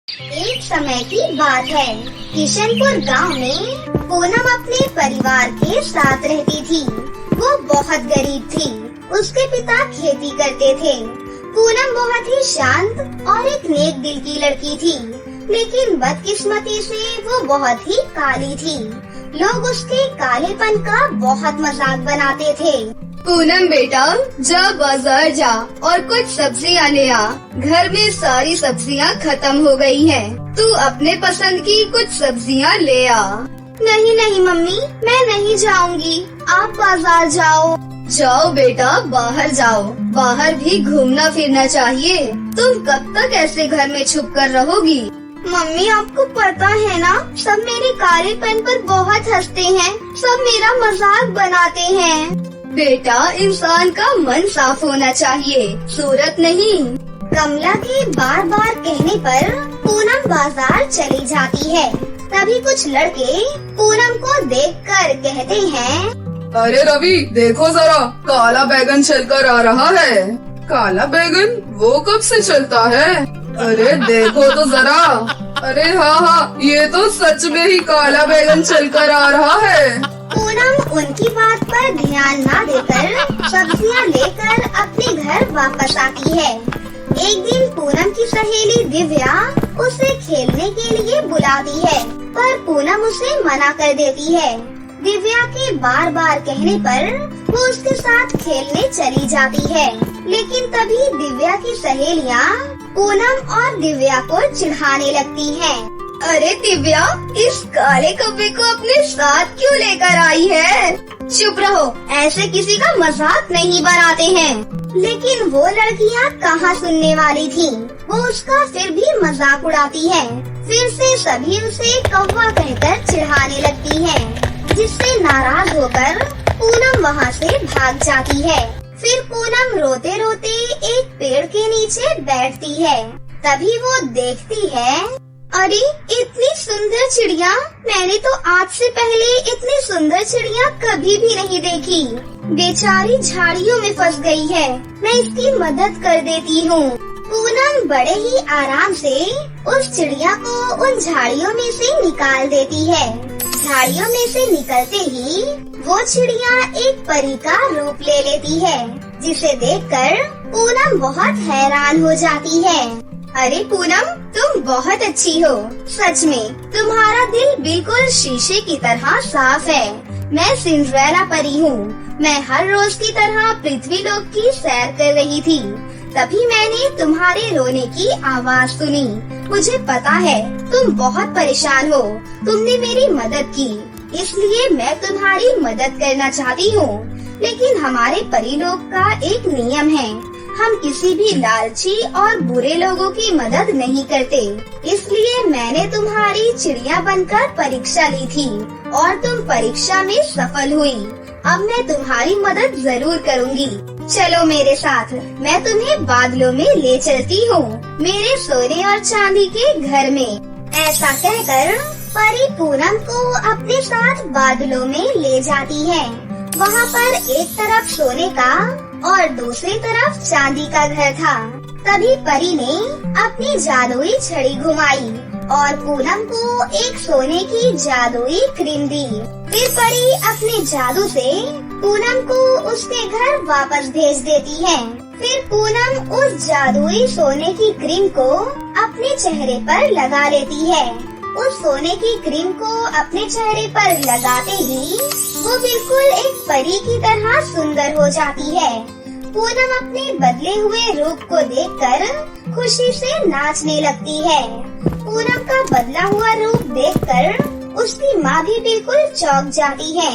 एक समय की बात है। किशनपुर गांव में पूनम अपने परिवार के साथ रहती थी। वो बहुत गरीब थी। उसके पिता खेती करते थे। पूनम बहुत ही शांत और एक नेक दिल की लड़की थी, लेकिन बदकिस्मती से वो बहुत ही काली थी। लोग उसके कालेपन का बहुत मजाक बनाते थे। पूनम बेटा, जा बाजार जा और कुछ सब्जियां ले आ। घर में सारी सब्जियां खत्म हो गई हैं। तू अपने पसंद की कुछ सब्जियां ले आ। नहीं नहीं मम्मी, मैं नहीं जाऊंगी, आप बाजार जाओ। जाओ बेटा, बाहर जाओ। बाहर भी घूमना फिरना चाहिए। तुम कब तक ऐसे घर में छुप कर रहोगी? मम्मी, आपको पता है ना, सब मेरे कालेपन पर बहुत हंसते हैं। सब मेरा मजाक बनाते हैं। बेटा, इंसान का मन साफ होना चाहिए, सूरत नहीं। कमला के बार बार कहने पर पूनम बाजार चली जाती है। तभी कुछ लड़के पूनम को देखकर कहते हैं, अरे रवि, देखो जरा, काला बैगन चलकर आ रहा है। काला बैगन? वो कब से चलता है? अरे देखो तो जरा। अरे हाँ, ये तो सच में ही काला बैगन चलकर आ रहा है। पूनम उनकी बात पर ध्यान न देकर सब्जियां लेकर अपने घर वापस आती है। एक दिन पूनम की सहेली दिव्या उसे खेलने के लिए बुलाती है, पर पूनम उसे मना कर देती है। दिव्या के बार बार कहने पर वो उसके साथ खेलने चली जाती है, लेकिन तभी दिव्या की सहेलियां पूनम और दिव्या को चिढ़ाने लगती हैं। अरे दिव्या, इस काले कौवे को अपने साथ क्यों लेकर आई है? चुप रहो, ऐसे किसी का मजाक नहीं बनाते हैं। लेकिन वो लड़कियां कहाँ सुनने वाली थीं। वो उसका फिर भी मजाक उड़ाती है। फिर से सभी उसे कौवा कहकर चिढ़ाने लगती हैं, जिससे नाराज होकर पूनम वहाँ से भाग जाती है। फिर पूनम रोते रोते एक पेड़ के नीचे बैठती है। तभी वो देखती है, अरे इतनी सुंदर चिड़िया, मैंने तो आज से पहले इतनी सुंदर चिड़िया कभी भी नहीं देखी। बेचारी झाड़ियों में फंस गई है, मैं इसकी मदद कर देती हूँ। पूनम बड़े ही आराम से उस चिड़िया को उन झाड़ियों में से निकाल देती है। झाड़ियों में से निकलते ही वो चिड़िया एक परी का रूप ले लेती है, जिसे देखकर पूनम बहुत हैरान हो जाती है। अरे पूनम, तुम बहुत अच्छी हो। सच में तुम्हारा दिल बिल्कुल शीशे की तरह साफ है। मैं सिंड्रेला परी हूँ। मैं हर रोज की तरह पृथ्वी लोक की सैर कर रही थी। तभी मैंने तुम्हारे रोने की आवाज सुनी। मुझे पता है तुम बहुत परेशान हो। तुमने मेरी मदद की, इसलिए मैं तुम्हारी मदद करना चाहती हूँ। लेकिन हमारे परिलोक का एक नियम है, हम किसी भी लालची और बुरे लोगों की मदद नहीं करते। इसलिए मैंने तुम्हारी चिड़िया बनकर परीक्षा ली थी और तुम परीक्षा में सफल हुई। अब मैं तुम्हारी मदद जरूर करूँगी। चलो मेरे साथ, मैं तुम्हें बादलों में ले चलती हूँ, मेरे सोने और चांदी के घर में। ऐसा कहकर परी पूनम को अपने साथ बादलों में ले जाती है। वहाँ पर एक तरफ सोने का और दूसरी तरफ चांदी का घर था। तभी परी ने अपनी जादुई छड़ी घुमाई और पूनम को एक सोने की जादुई क्रीम दी। फिर परी अपने जादू से पूनम को उसके घर वापस भेज देती है। फिर पूनम उस जादुई सोने की क्रीम को अपने चेहरे पर लगा लेती है। उस सोने की क्रीम को अपने चेहरे पर लगाते ही वो बिल्कुल एक परी की तरह सुंदर हो जाती है। पूनम अपने बदले हुए रूप को देखकर खुशी से नाचने लगती है। पूनम का बदला हुआ रूप देखकर उसकी माँ भी बिल्कुल चौंक जाती है।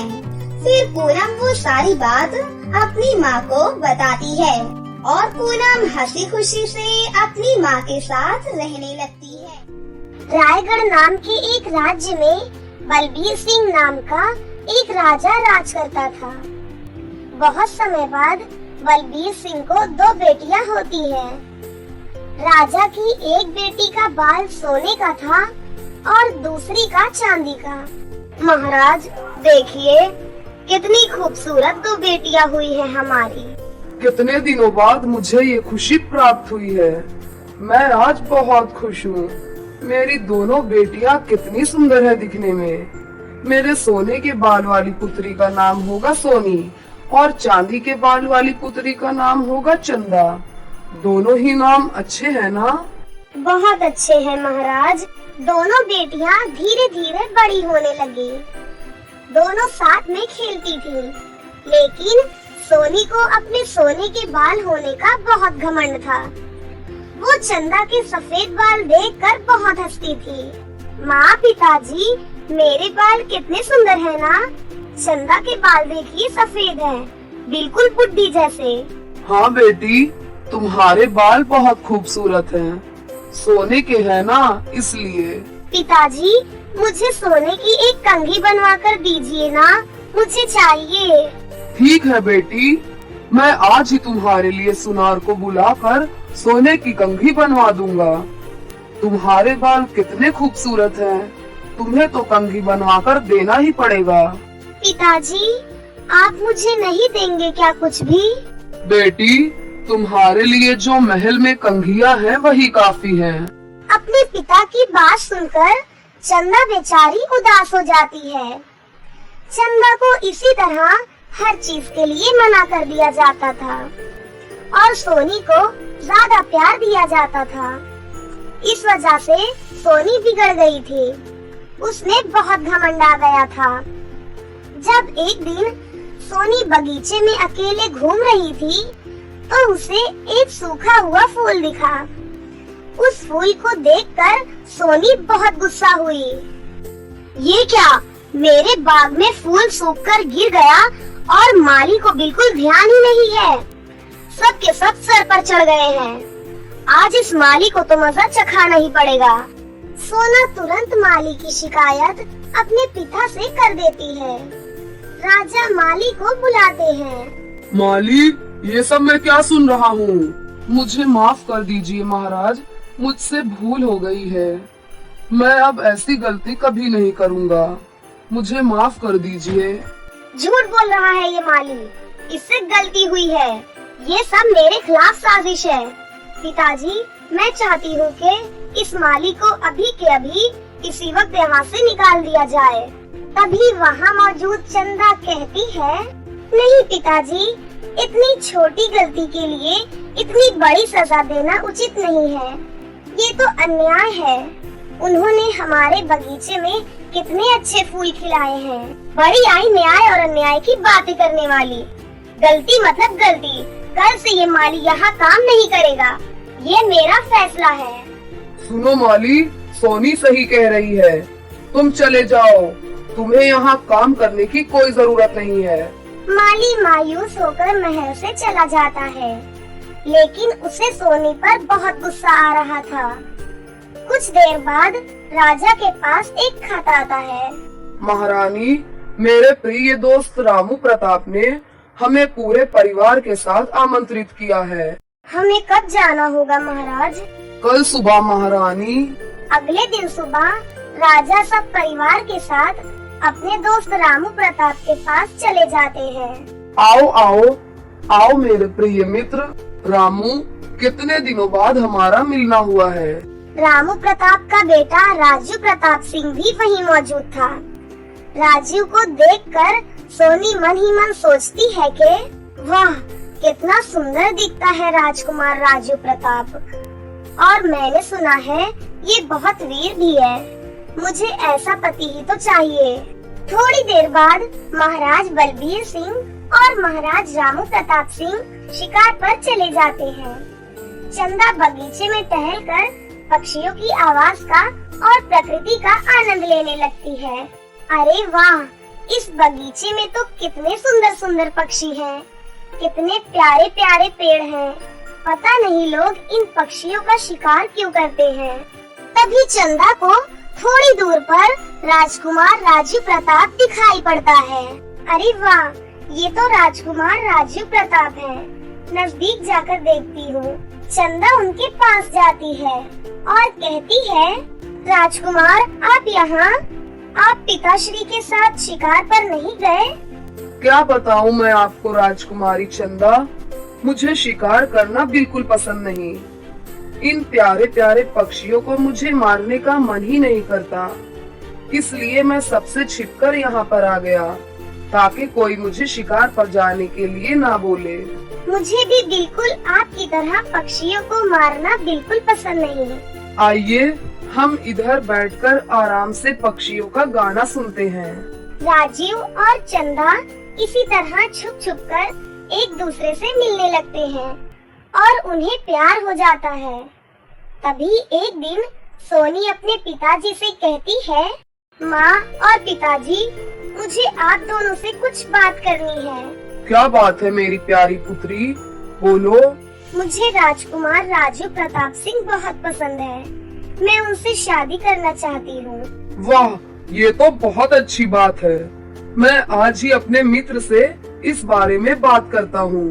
फिर पूनम वो सारी बात अपनी माँ को बताती है और पूनम हंसी खुशी से अपनी माँ के साथ रहने लगती है। रायगढ़ नाम के एक राज्य में बलबीर सिंह नाम का एक राजा राज करता था। बहुत समय बाद बलबीर सिंह को 2 बेटियां होती हैं। राजा की एक बेटी का बाल सोने का था और दूसरी का चांदी का। महाराज देखिए, कितनी खूबसूरत 2 बेटियां हुई हैं हमारी। कितने दिनों बाद मुझे ये खुशी प्राप्त हुई है। मैं आज बहुत खुश हूँ। मेरी दोनों बेटियां कितनी सुंदर है दिखने में। मेरे सोने के बाल वाली पुत्री का नाम होगा सोनी और चांदी के बाल वाली पुत्री का नाम होगा चंदा। दोनों ही नाम अच्छे हैं ना? बहुत अच्छे हैं महाराज। दोनों बेटियां धीरे धीरे बड़ी होने लगी। दोनों साथ में खेलती थी, लेकिन सोनी को अपने सोने के बाल होने का बहुत घमंड था। वो चंदा के सफेद बाल देखकर बहुत हंसती थी। माँ, पिताजी, मेरे बाल कितने सुंदर हैं ना? चंदा के बाल देखिए, सफेद हैं, बिल्कुल बुड्ढी जैसे। हाँ बेटी, तुम्हारे बाल बहुत खूबसूरत हैं। सोने के हैं ना, इसलिए। पिताजी, मुझे सोने की एक कंघी बनवा कर दीजिए ना, मुझे चाहिए। ठीक है बेटी, मैं आज ही तुम्हारे लिए सुनार को बुलाकर सोने की कंघी बनवा दूंगा। तुम्हारे बाल कितने खूबसूरत हैं, तुम्हें तो कंघी बनवाकर देना ही पड़ेगा। पिताजी, आप मुझे नहीं देंगे क्या कुछ भी? बेटी, तुम्हारे लिए जो महल में कंघियां हैं वही काफी हैं। अपने पिता की बात सुनकर चंदा बेचारी उदास हो जाती है। चंदा को इसी तरह हर चीज के लिए मना कर दिया जाता था और सोनी को ज्यादा प्यार दिया जाता था। इस वजह से सोनी बिगड़ गई थी। उसने बहुत घमंड आ गया था। जब एक दिन सोनी बगीचे में अकेले घूम रही थी तो उसे एक सूखा हुआ फूल दिखा। उस फूल को देखकर सोनी बहुत गुस्सा हुई। ये क्या, मेरे बाग में फूल सूखकर गिर गया और माली को बिल्कुल ध्यान ही नहीं है। सब के सब सर पर चढ़ गए हैं। आज इस माली को तो मजा चखाना ही पड़ेगा। सोना तुरंत माली की शिकायत अपने पिता से कर देती है। राजा माली को बुलाते हैं। माली, ये सब मैं क्या सुन रहा हूँ? मुझे माफ कर दीजिए महाराज, मुझसे भूल हो गई है। मैं अब ऐसी गलती कभी नहीं करूँगा। मुझे माफ कर दीजिए। झूठ बोल रहा है ये माली, इससे गलती हुई है। ये सब मेरे खिलाफ साजिश है। पिताजी, मैं चाहती हूँ कि इस माली को अभी के अभी इसी वक्त यहाँ से निकाल दिया जाए। तभी वहाँ मौजूद चंदा कहती है, नहीं पिताजी, इतनी छोटी गलती के लिए इतनी बड़ी सजा देना उचित नहीं है। ये तो अन्याय है। उन्होंने हमारे बगीचे में कितने अच्छे फूल खिलाए हैं। बड़ी आई न्याय और अन्याय की बातें करने वाली। गलती मतलब गलती। कल से ये माली यहाँ काम नहीं करेगा। ये मेरा फैसला है। सुनो माली, सोनी सही कह रही है। तुम चले जाओ, तुम्हें यहाँ काम करने की कोई जरूरत नहीं है। माली मायूस होकर महल से चला जाता है, लेकिन उसे सोनी पर बहुत गुस्सा आ रहा था। कुछ देर बाद राजा के पास एक खत आता है। महारानी, मेरे प्रिय दोस्त रामू प्रताप ने हमें पूरे परिवार के साथ आमंत्रित किया है। हमें कब जाना होगा महाराज? कल सुबह महारानी। अगले दिन सुबह राजा सब परिवार के साथ अपने दोस्त रामू प्रताप के पास चले जाते हैं। आओ आओ आओ मेरे प्रिय मित्र रामू, कितने दिनों बाद हमारा मिलना हुआ है। रामू प्रताप का बेटा राजू प्रताप सिंह भी वहीं मौजूद था। राजू को देखकर सोनी मन ही मन सोचती है कि वाह, कितना सुंदर दिखता है राजकुमार राजू प्रताप, और मैंने सुना है ये बहुत वीर भी है। मुझे ऐसा पति ही तो चाहिए। थोड़ी देर बाद महाराज बलबीर सिंह और महाराज रामू प्रताप सिंह शिकार पर चले जाते हैं। चंदा बगीचे में टहलकर पक्षियों की आवाज का और प्रकृति का आनंद लेने लगती है। अरे वाह, इस बगीचे में तो कितने सुंदर सुंदर पक्षी हैं, कितने प्यारे प्यारे पेड़ हैं। पता नहीं लोग इन पक्षियों का शिकार क्यों करते हैं। तभी चंदा को थोड़ी दूर पर राजकुमार राजू प्रताप दिखाई पड़ता है। अरे वाह, ये तो राजकुमार राजू प्रताप है। नजदीक जाकर देखती हूँ। चंदा उनके पास जाती है और कहती है, राजकुमार आप यहाँ, आप पिताश्री के साथ शिकार पर नहीं गए? क्या बताऊँ मैं आपको राजकुमारी चंदा, मुझे शिकार करना बिल्कुल पसंद नहीं। इन प्यारे प्यारे पक्षियों को मुझे मारने का मन ही नहीं करता, इसलिए मैं सबसे छिपकर यहाँ पर आ गया ताकि कोई मुझे शिकार पर जाने के लिए ना बोले। मुझे भी बिल्कुल आपकी तरह पक्षियों को मारना बिल्कुल पसंद नहीं। आइए हम इधर बैठकर आराम से पक्षियों का गाना सुनते हैं। राजीव और चंदा इसी तरह छुप छुप कर एक दूसरे से मिलने लगते हैं और उन्हें प्यार हो जाता है। तभी एक दिन सोनी अपने पिताजी से कहती है, माँ और पिताजी, मुझे आप दोनों से कुछ बात करनी है। क्या बात है मेरी प्यारी पुत्री, बोलो। मुझे राजकुमार राजू प्रताप सिंह बहुत पसंद है। मैं उनसे शादी करना चाहती हूँ। वाह, ये तो बहुत अच्छी बात है। मैं आज ही अपने मित्र से इस बारे में बात करता हूँ।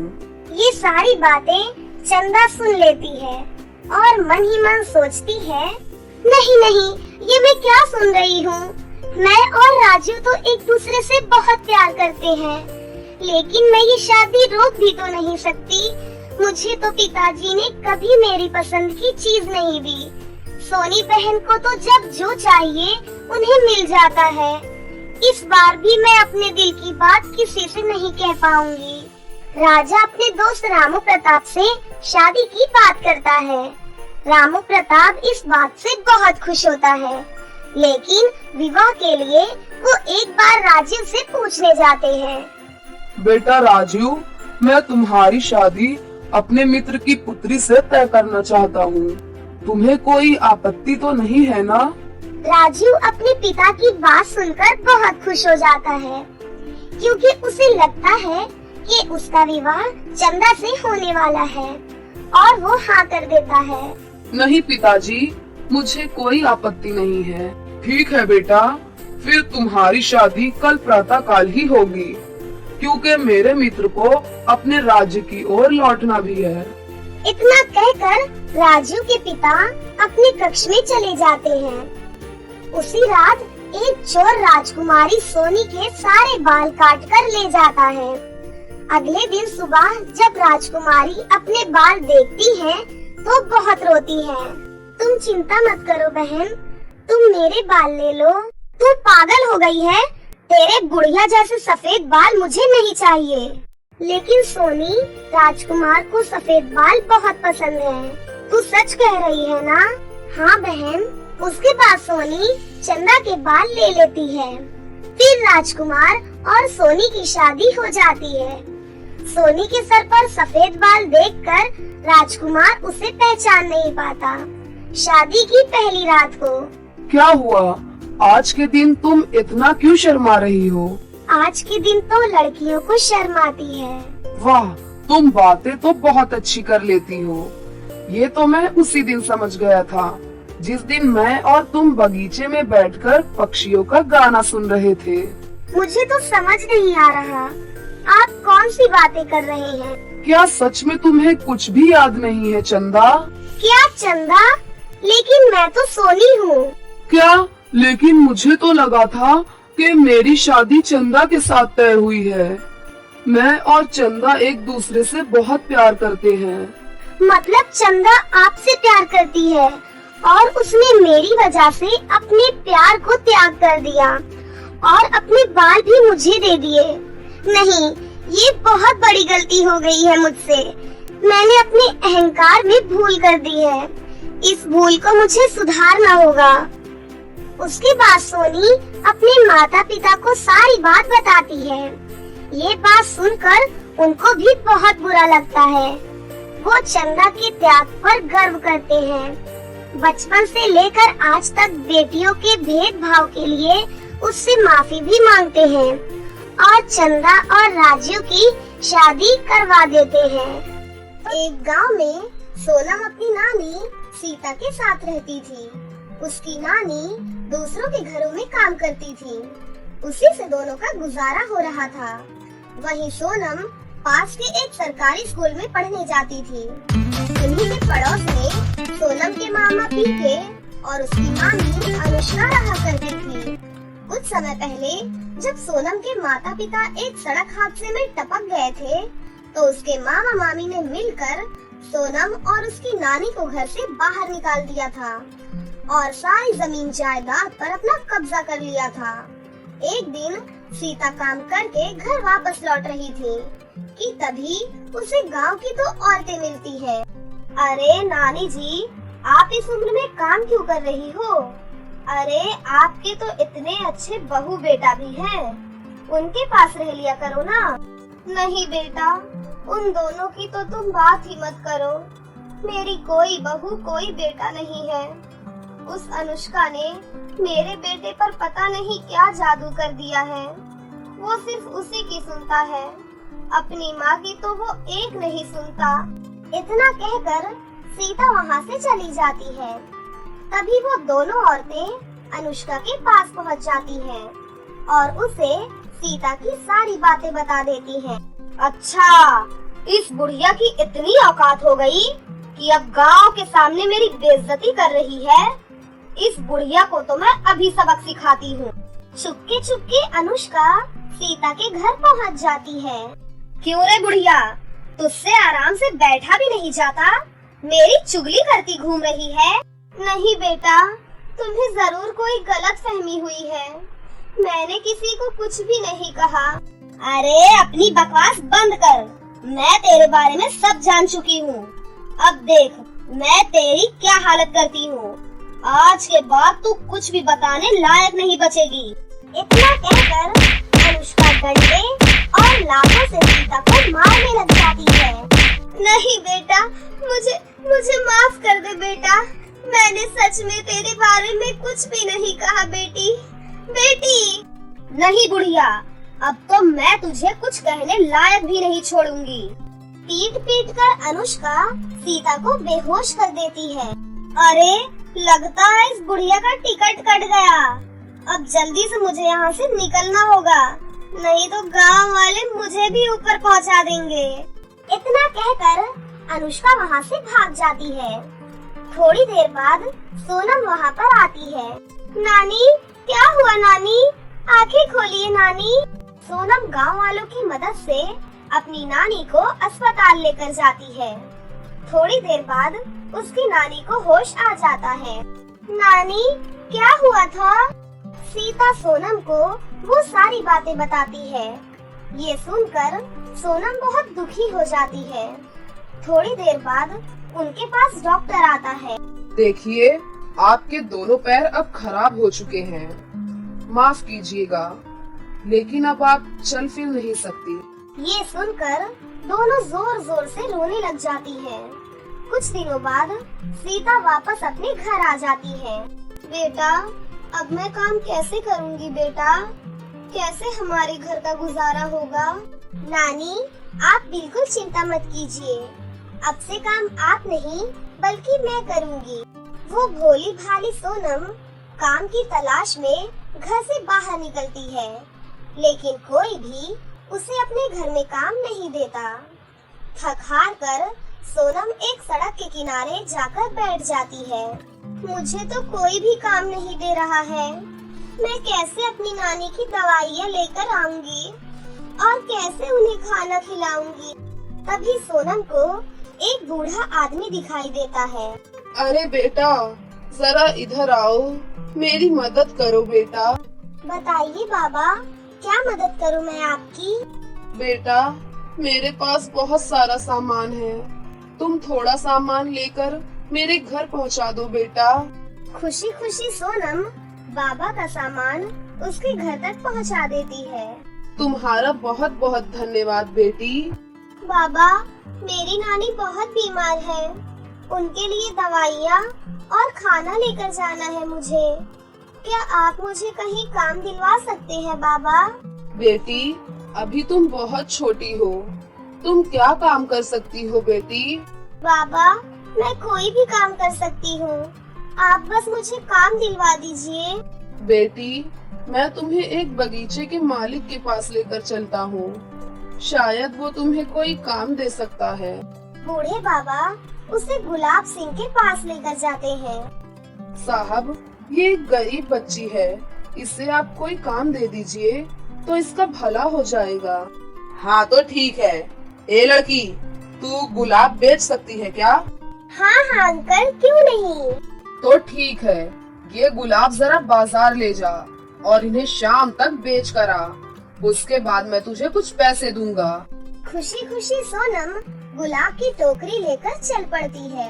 ये सारी बातें चंदा सुन लेती है और मन ही मन सोचती है, नहीं नहीं, ये मैं क्या सुन रही हूँ। मैं और राजू तो एक दूसरे से बहुत प्यार करते हैं, लेकिन मैं ये शादी रोक भी तो नहीं सकती। मुझे तो पिताजी ने कभी मेरी पसंद की चीज नहीं दी। सोनी बहन को तो जब जो चाहिए उन्हें मिल जाता है। इस बार भी मैं अपने दिल की बात किसी से नहीं कह पाऊंगी। राजा अपने दोस्त रामू प्रताप से शादी की बात करता है। रामू प्रताप इस बात से बहुत खुश होता है, लेकिन विवाह के लिए वो एक बार राजीव से पूछने जाते हैं। बेटा राजू, मैं तुम्हारी शादी अपने मित्र की पुत्री से तय करना चाहता हूँ। तुम्हें कोई आपत्ति तो नहीं है ना? राजू अपने पिता की बात सुनकर बहुत खुश हो जाता है, क्योंकि उसे लगता है कि उसका विवाह चंदा से होने वाला है, और वो हाँ कर देता है। नहीं पिताजी, मुझे कोई आपत्ति नहीं है। ठीक है बेटा, फिर तुम्हारी शादी कल प्रातः काल ही होगी, क्योंकि मेरे मित्र को अपने राज्य की ओर लौटना भी है। इतना कहकर राजू के पिता अपने कक्ष में चले जाते हैं। उसी रात एक चोर राजकुमारी सोनी के सारे बाल काट कर ले जाता है। अगले दिन सुबह जब राजकुमारी अपने बाल देखती है तो बहुत रोती है। तुम चिंता मत करो बहन, तुम मेरे बाल ले लो। तू पागल हो गई है? तेरे बुढ़िया जैसे सफेद बाल मुझे नहीं चाहिए। लेकिन सोनी, राजकुमार को सफेद बाल बहुत पसंद है। तू सच कह रही है ना? हाँ बहन। उसके बाद सोनी चंदा के बाल ले लेती है। फिर राजकुमार और सोनी की शादी हो जाती है। सोनी के सर पर सफेद बाल देखकर राजकुमार उसे पहचान नहीं पाता। शादी की पहली रात को क्या हुआ? आज के दिन तुम इतना क्यों शर्मा रही हो? आज के दिन तो लड़कियों को शर्म आती है। वाह, तुम बातें तो बहुत अच्छी कर लेती हो। ये तो मैं उसी दिन समझ गया था, जिस दिन मैं और तुम बगीचे में बैठकर पक्षियों का गाना सुन रहे थे। मुझे तो समझ नहीं आ रहा, आप कौन सी बातें कर रहे हैं? क्या सच में तुम्हें कुछ भी याद नहीं है चंदा? क्या चंदा? लेकिन मैं तो सोनी हूँ। क्या? लेकिन मुझे तो लगा था कि मेरी शादी चंदा के साथ तय हुई है। मैं और चंदा एक दूसरे से बहुत प्यार करते हैं। मतलब चंदा आपसे प्यार करती है और उसने मेरी वजह से अपने प्यार को त्याग कर दिया और अपने बाल भी मुझे दे दिए। नहीं, ये बहुत बड़ी गलती हो गई है मुझसे। मैंने अपने अहंकार में भूल कर दी है। इस भूल को मुझे सुधारना होगा। उसके बाद सोनी अपने माता पिता को सारी बात बताती है। ये बात सुनकर उनको भी बहुत बुरा लगता है। वो चंदा के त्याग पर गर्व करते हैं। बचपन से लेकर आज तक बेटियों के भेदभाव के लिए उससे माफी भी मांगते हैं और चंदा और राजू की शादी करवा देते हैं। एक गांव में सोनम अपनी नानी सीता के साथ रहती थी। उसकी नानी दूसरों के घरों में काम करती थी। उसी से दोनों का गुजारा हो रहा था। वहीं सोनम पास के एक सरकारी स्कूल में पढ़ने जाती थी। उन्हीं के पड़ोस में सोनम के मामा पीके और उसकी मामी अनुष्का रहा करती थी। कुछ समय पहले जब सोनम के माता पिता एक सड़क हादसे में टपक गए थे, तो उसके मामा मामी ने मिलकर सोनम और उसकी नानी को घर से बाहर निकाल दिया था और सारी जमीन जायदाद पर अपना कब्जा कर लिया था। एक दिन सीता काम करके घर वापस लौट रही थी कि तभी उसे गांव की दो औरतें मिलती है। अरे नानी जी, आप इस उम्र में काम क्यों कर रही हो? अरे आपके तो इतने अच्छे बहू बेटा भी हैं, उनके पास रह लिया करो ना। नहीं बेटा, उन दोनों की तो तुम बात ही मत करो। मेरी कोई बहू कोई बेटा नहीं है। उस अनुष्का ने मेरे बेटे पर पता नहीं क्या जादू कर दिया है। वो सिर्फ उसी की सुनता है, अपनी माँ की तो वो एक नहीं सुनता। इतना कहकर सीता वहाँ से चली जाती है। तभी वो दोनों औरतें अनुष्का के पास पहुँच जाती हैं और उसे सीता की सारी बातें बता देती हैं। अच्छा, इस बुढ़िया की इतनी औकात हो गई कि अब गांव के सामने मेरी बेइज्जती कर रही है। इस बुढ़िया को तो मैं अभी सबक सिखाती हूँ। चुपके चुपके अनुष्का सीता के घर पहुँच जाती है। क्यों रे बुढ़िया, तुझसे आराम से बैठा भी नहीं जाता? मेरी चुगली करती घूम रही है। नहीं बेटा, तुम्हें जरूर कोई गलत फहमी हुई है। मैंने किसी को कुछ भी नहीं कहा। अरे अपनी बकवास बंद कर, मैं तेरे बारे में सब जान चुकी हूँ। अब देख मैं तेरी क्या हालत करती हूँ। आज के बाद तू कुछ भी बताने लायक नहीं बचेगी। इतना कहकर अनुष्का डंडे और लातों से सीता को मारने लग जाती है। नहीं बेटा, मुझे माफ कर दे बेटा। मैंने सच में तेरे बारे में कुछ भी नहीं कहा बेटी। नहीं बुढ़िया, अब तो मैं तुझे कुछ कहने लायक भी नहीं छोड़ूंगी। पीट पीट कर अनुष्का सीता को बेहोश कर देती है। अरे लगता है इस बुढ़िया का टिकट कट गया। अब जल्दी से मुझे यहाँ से निकलना होगा, नहीं तो गांव वाले मुझे भी ऊपर पहुँचा देंगे। इतना कहकर अनुष्का वहाँ से भाग जाती है। थोड़ी देर बाद सोनम वहाँ पर आती है। नानी, क्या हुआ नानी? आंखें खोलिए नानी। सोनम गांव वालों की मदद से अपनी नानी को अस्पताल लेकर जाती है। थोड़ी देर बाद उसकी नानी को होश आ जाता है। नानी, क्या हुआ था? सीता सोनम को वो सारी बातें बताती है। ये सुनकर सोनम बहुत दुखी हो जाती है। थोड़ी देर बाद उनके पास डॉक्टर आता है। देखिए, आपके दोनों पैर अब खराब हो चुके हैं। माफ कीजिएगा, लेकिन अब आप चल फिर नहीं सकती। ये सुनकर दोनों जोर जोर से रोने लग जाती हैं। कुछ दिनों बाद सीता वापस अपने घर आ जाती है। बेटा, अब मैं काम कैसे करूँगी बेटा? कैसे हमारे घर का गुजारा होगा? नानी, आप बिल्कुल चिंता मत कीजिए। अब से काम आप नहीं बल्कि मैं करूँगी। वो भोली भाली सोनम काम की तलाश में घर से बाहर निकलती है, लेकिन कोई भी उसे अपने घर में काम नहीं देता। थक हार कर सोनम एक सड़क के किनारे जाकर बैठ जाती है। मुझे तो कोई भी काम नहीं दे रहा है। मैं कैसे अपनी नानी की दवाइयाँ लेकर आऊंगी और कैसे उन्हें खाना खिलाऊंगी? तभी सोनम को एक बूढ़ा आदमी दिखाई देता है। अरे बेटा, जरा इधर आओ, मेरी मदद करो बेटा। बताइए बाबा, क्या मदद करूं मैं आपकी? बेटा, मेरे पास बहुत सारा सामान है, तुम थोड़ा सामान लेकर मेरे घर पहुंचा दो बेटा। खुशी खुशी सोनम बाबा का सामान उसके घर तक पहुंचा देती है। तुम्हारा बहुत बहुत धन्यवाद बेटी। बाबा, मेरी नानी बहुत बीमार है, उनके लिए दवाइयाँ और खाना लेकर जाना है मुझे। क्या आप मुझे कहीं काम दिलवा सकते हैं बाबा? बेटी, अभी तुम बहुत छोटी हो, तुम क्या काम कर सकती हो बेटी? बाबा, मैं कोई भी काम कर सकती हूँ, आप बस मुझे काम दिलवा दीजिए। बेटी, मैं तुम्हें एक बगीचे के मालिक के पास लेकर चलता हूँ, शायद वो तुम्हें कोई काम दे सकता है। बूढ़े बाबा उसे गुलाब सिंह के पास लेकर जाते हैं। साहब, ये एक गरीब बच्ची है, इसे आप कोई काम दे दीजिए, तो इसका भला हो जाएगा। हाँ तो ठीक है। ए लड़की, तू गुलाब बेच सकती है क्या? हाँ हाँ अंकल, क्यों नहीं। तो ठीक है, ये गुलाब जरा बाजार ले जा और इन्हें शाम तक बेच कर आ। उसके बाद मैं तुझे कुछ पैसे दूंगा। खुशी खुशी सोनम गुलाब की टोकरी लेकर चल पड़ती है।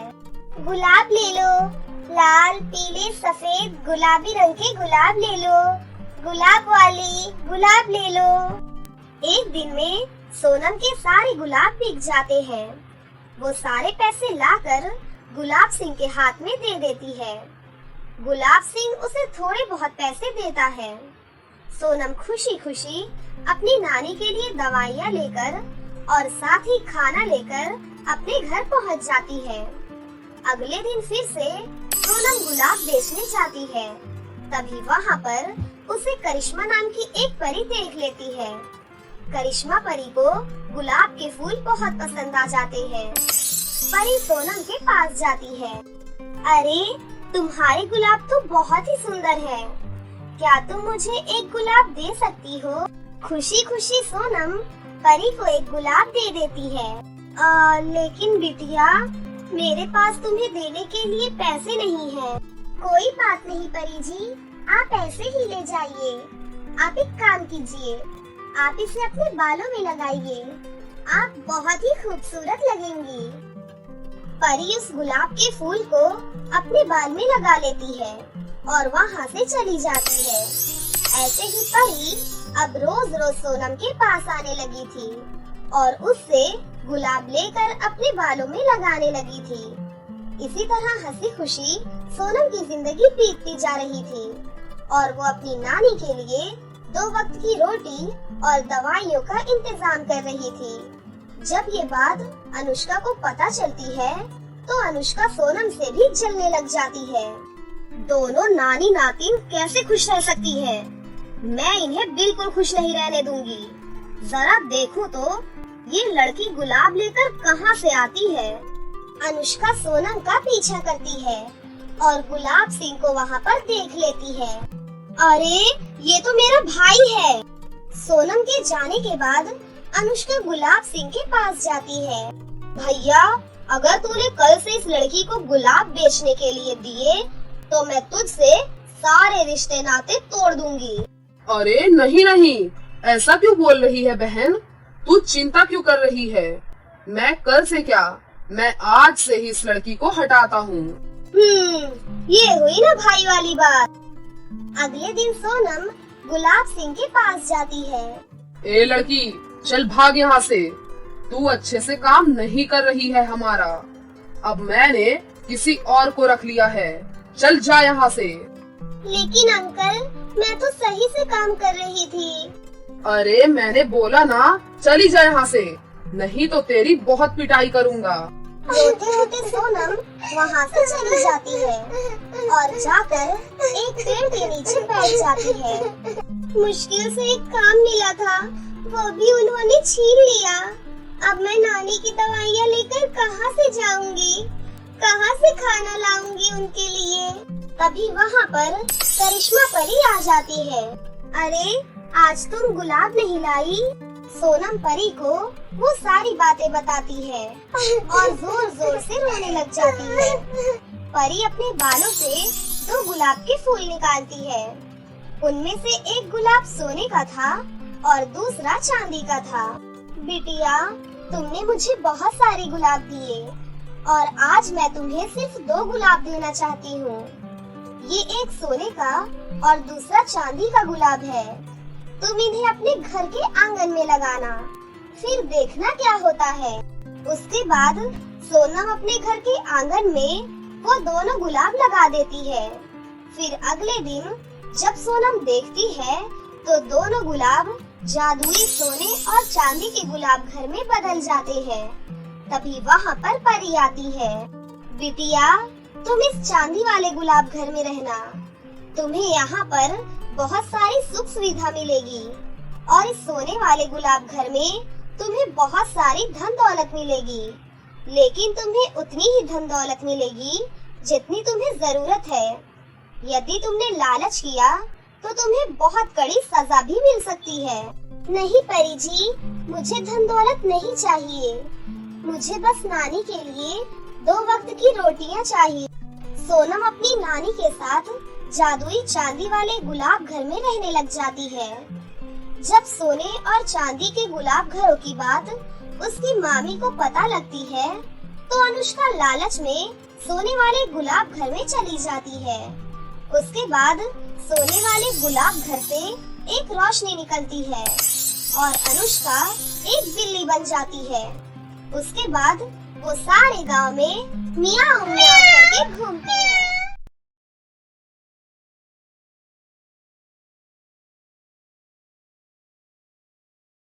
गुलाब ले लो, लाल पीले सफेद गुलाबी रंग के गुलाब ले लो, गुलाब वाली गुलाब ले लो। एक दिन में सोनम के सारे गुलाब बिक जाते हैं। वो सारे पैसे लाकर गुलाब सिंह के हाथ में दे देती है। गुलाब सिंह उसे थोड़े बहुत पैसे देता है। सोनम खुशी खुशी अपनी नानी के लिए दवाइयाँ लेकर और साथ ही खाना लेकर अपने घर पहुँच जाती है। अगले दिन फिर से सोनम गुलाब बेचने जाती है। तभी वहाँ पर उसे करिश्मा नाम की एक परी देख लेती है। करिश्मा परी को गुलाब के फूल बहुत पसंद आ जाते हैं। परी सोनम के पास जाती है। अरे तुम्हारे गुलाब तो बहुत ही सुंदर है, क्या तुम मुझे एक गुलाब दे सकती हो? खुशी खुशी सोनम परी को एक गुलाब दे देती है। लेकिन बिटिया, मेरे पास तुम्हें देने के लिए पैसे नहीं है। कोई बात नहीं परी जी, आप ऐसे ही ले जाइए। आप एक काम कीजिए, आप इसे अपने बालों में लगाइए, आप बहुत ही खूबसूरत लगेंगी। परी उस गुलाब के फूल को अपने बाल में लगा लेती है और वहाँ से चली जाती है। ऐसे ही परी अब रोज रोज सोनम के पास आने लगी थी और उससे गुलाब लेकर अपने बालों में लगाने लगी थी। इसी तरह हंसी खुशी सोनम की जिंदगी बीतती जा रही थी और वो अपनी नानी के लिए 2 वक्त की रोटी और दवाइयों का इंतजाम कर रही थी। जब ये बात अनुष्का को पता चलती है तो अनुष्का सोनम से भी जलने लग जाती है। दोनों नानी नातिन कैसे खुश रह सकती है? मैं इन्हें बिल्कुल खुश नहीं रहने दूंगी। जरा देखो तो ये लड़की गुलाब लेकर कहाँ से आती है। अनुष्का सोनम का पीछा करती है और गुलाब सिंह को वहाँ पर देख लेती है। अरे ये तो मेरा भाई है। सोनम के जाने के बाद अनुष्का गुलाब सिंह के पास जाती है। भैया, अगर तूने कल से इस लड़की को गुलाब बेचने के लिए दिए तो मैं तुझसे सारे रिश्ते नाते तोड़ दूंगी। अरे नहीं नहीं, ऐसा क्यों बोल रही है बहन? तू चिंता क्यों कर रही है? मैं कल से क्या, मैं आज से ही इस लड़की को हटाता हूँ। ये हुई ना भाई वाली बात। अगले दिन सोनम गुलाब सिंह के पास जाती है। ए लड़की, चल भाग यहाँ से। तू अच्छे से काम नहीं कर रही है हमारा। अब मैंने किसी और को रख लिया है, चल जा यहाँ से। लेकिन अंकल, मैं तो सही से काम कर रही थी। अरे मैंने बोला ना, चली जा यहाँ से, नहीं तो तेरी बहुत पिटाई करूँगा। रोते रोते सोनम वहाँ से चली जाती है और जाकर एक पेड़ के नीचे बैठ जाती है। मुश्किल से एक काम मिला था, वो भी उन्होंने छीन लिया। अब मैं नानी की दवाइयाँ लेकर कहाँ से जाऊंगी, कहाँ से खाना लाऊंगी उनके लिए। तभी वहाँ पर करिश्मा परी आ जाती है। अरे आज तुम गुलाब नहीं लाई? सोनम परी को वो सारी बातें बताती है और जोर जोर से रोने लग जाती है। परी अपने बालों से 2 गुलाब के फूल निकालती है। उनमें से एक गुलाब सोने का था और दूसरा चांदी का था। बिटिया, तुमने मुझे बहुत सारे गुलाब दिए और आज मैं तुम्हें सिर्फ 2 गुलाब देना चाहती हूँ। ये एक सोने का और दूसरा चांदी का गुलाब है। तुम इन्हें अपने घर के आंगन में लगाना, फिर देखना क्या होता है। उसके बाद सोनम अपने घर के आंगन में वो दोनों गुलाब लगा देती है। फिर अगले दिन जब सोनम देखती है तो दोनों गुलाब जादुई सोने और चांदी के गुलाब घर में बदल जाते हैं। तभी वहाँ पर परी आती है। बिटिया, तुम इस चांदी वाले गुलाब घर में रहना। तुम्हें यहाँ पर बहुत सारी सुख सुविधा मिलेगी और इस सोने वाले गुलाब घर में तुम्हें बहुत सारी धन दौलत मिलेगी। लेकिन तुम्हें उतनी ही धन दौलत मिलेगी जितनी तुम्हें जरूरत है। यदि तुमने लालच किया तो तुम्हें बहुत कड़ी सजा भी मिल सकती है। नहीं परी जी, मुझे धन दौलत नहीं चाहिए। मुझे बस नानी के लिए 2 वक्त की रोटियां चाहिए। सोनम अपनी नानी के साथ जादुई चांदी वाले गुलाब घर में रहने लग जाती है। जब सोने और चांदी के गुलाब घरों की बात उसकी मामी को पता लगती है, तो अनुष्का लालच में सोने वाले गुलाब घर में चली जाती है। उसके बाद सोने वाले गुलाब घर से एक रोशनी निकलती है और अनुष्का एक बिल्ली बन जाती है। उसके बाद वो सारे गांव में मियाऊ मियाऊ करके घूमती है।